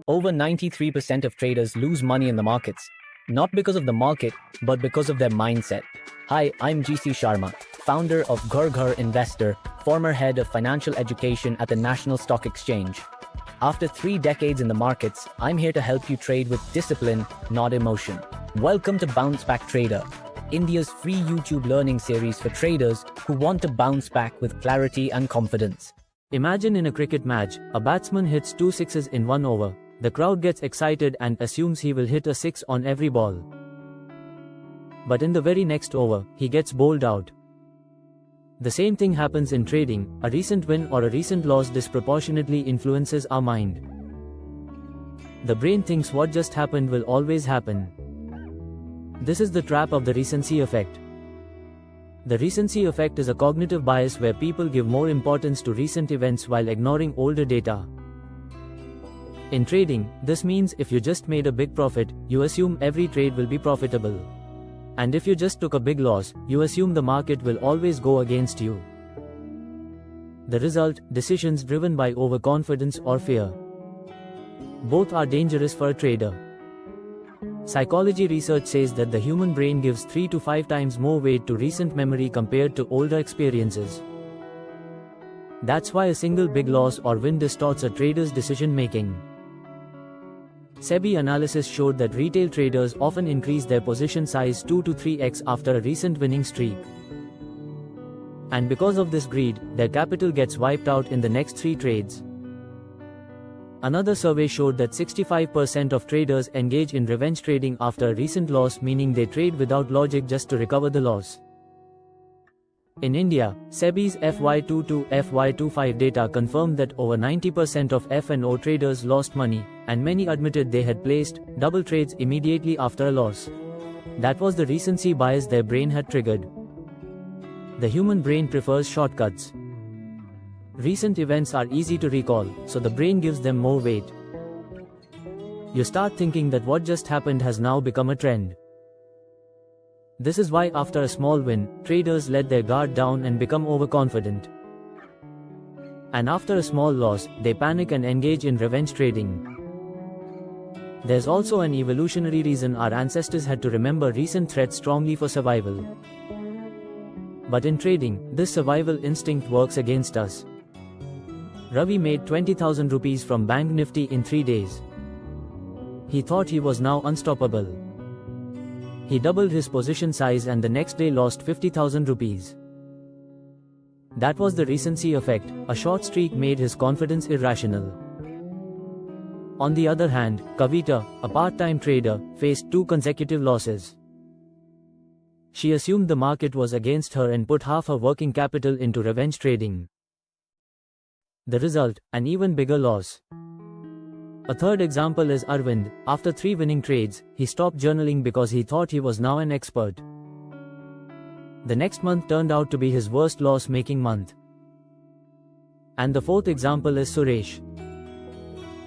Over 93% of traders lose money in the markets, not because of the market, but because of their mindset. Hi, I'm GC Sharma, founder of Ghar Investor, former head of financial education at the National Stock Exchange. After 3 decades in the markets, I'm here to help you trade with discipline, not emotion. Welcome to Bounce Back Trader, India's free YouTube learning series for traders who want to bounce back with clarity and confidence. Imagine in a cricket match, a batsman hits 2 sixes in 1 over. The crowd gets excited and assumes he will hit a 6 on every ball. But in the very next over, he gets bowled out. The same thing happens in trading. A recent win or a recent loss disproportionately influences our mind. The brain thinks what just happened will always happen. This is the trap of the recency effect. The recency effect is a cognitive bias where people give more importance to recent events while ignoring older data. In trading, this means if you just made a big profit, you assume every trade will be profitable. And if you just took a big loss, you assume the market will always go against you. The result, decisions driven by overconfidence or fear. Both are dangerous for a trader. Psychology research says that the human brain gives 3 to 5 times more weight to recent memory compared to older experiences. That's why a single big loss or win distorts a trader's decision making. SEBI analysis showed that retail traders often increase their position size 2 to 3x after a recent winning streak. And because of this greed, their capital gets wiped out in the next 3 trades. Another survey showed that 65% of traders engage in revenge trading after a recent loss, meaning they trade without logic just to recover the loss. In India, SEBI's FY22 to FY25 data confirmed that over 90% of F&O traders lost money, and many admitted they had placed double trades immediately after a loss. That was the recency bias their brain had triggered. The human brain prefers shortcuts. Recent events are easy to recall, so the brain gives them more weight. You start thinking that what just happened has now become a trend. This is why after a small win, traders let their guard down and become overconfident. And after a small loss, they panic and engage in revenge trading. There's also an evolutionary reason our ancestors had to remember recent threats strongly for survival. But in trading, this survival instinct works against us. Ravi made 20,000 rupees from Bank Nifty in 3 days. He thought he was now unstoppable. He doubled his position size and the next day lost 50,000 rupees. That was the recency effect. A short streak made his confidence irrational. On the other hand, Kavita, a part-time trader, faced 2 consecutive losses. She assumed the market was against her and put half her working capital into revenge trading. The result, an even bigger loss. A third example is Arvind. After 3 winning trades, he stopped journaling because he thought he was now an expert. The next month turned out to be his worst loss-making month. And the fourth example is Suresh.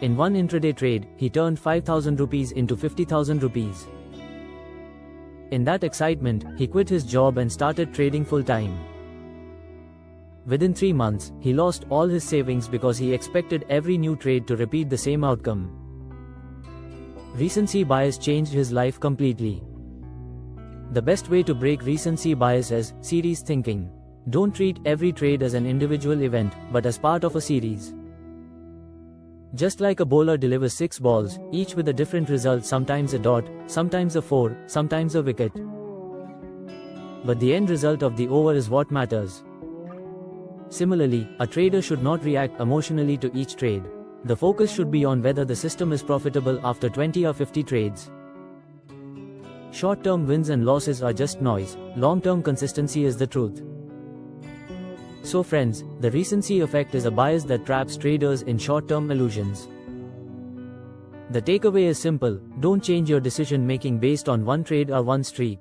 In one intraday trade, he turned 5,000 rupees into 50,000 rupees. In that excitement, he quit his job and started trading full-time. Within 3 months, he lost all his savings because he expected every new trade to repeat the same outcome. Recency bias changed his life completely. The best way to break recency bias is series thinking. Don't treat every trade as an individual event, but as part of a series. Just like a bowler delivers 6 balls, each with a different result, sometimes a dot, sometimes a 4, sometimes a wicket. But the end result of the over is what matters. Similarly, a trader should not react emotionally to each trade. The focus should be on whether the system is profitable after 20 or 50 trades. Short-term wins and losses are just noise. Long-term consistency is the truth. So friends, the recency effect is a bias that traps traders in short-term illusions. The takeaway is simple: don't change your decision-making based on one trade or one streak.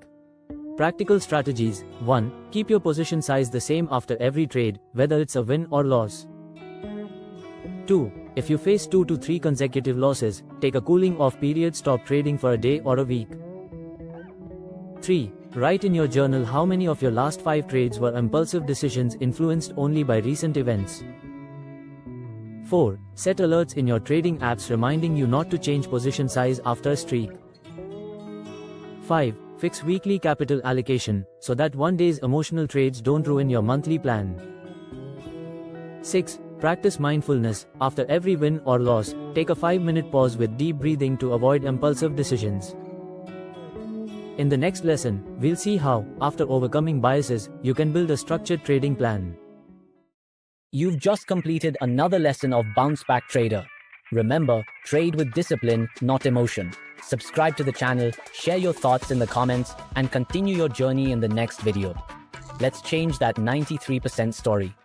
Practical strategies. 1. Keep your position size the same after every trade, whether it's a win or loss. 2. If you face 2 to 3 consecutive losses, take a cooling off period, stop trading for a day or a week. 3. Write in your journal how many of your last 5 trades were impulsive decisions influenced only by recent events. 4. Set alerts in your trading apps reminding you not to change position size after a streak. 5. Fix weekly capital allocation, so that one day's emotional trades don't ruin your monthly plan. 6. Practice mindfulness. After every win or loss, take a 5-minute pause with deep breathing to avoid impulsive decisions. In the next lesson, we'll see how, after overcoming biases, you can build a structured trading plan. You've just completed another lesson of Bounce Back Trader. Remember, trade with discipline, not emotion. Subscribe to the channel, share your thoughts in the comments, and continue your journey in the next video. Let's change that 93% story.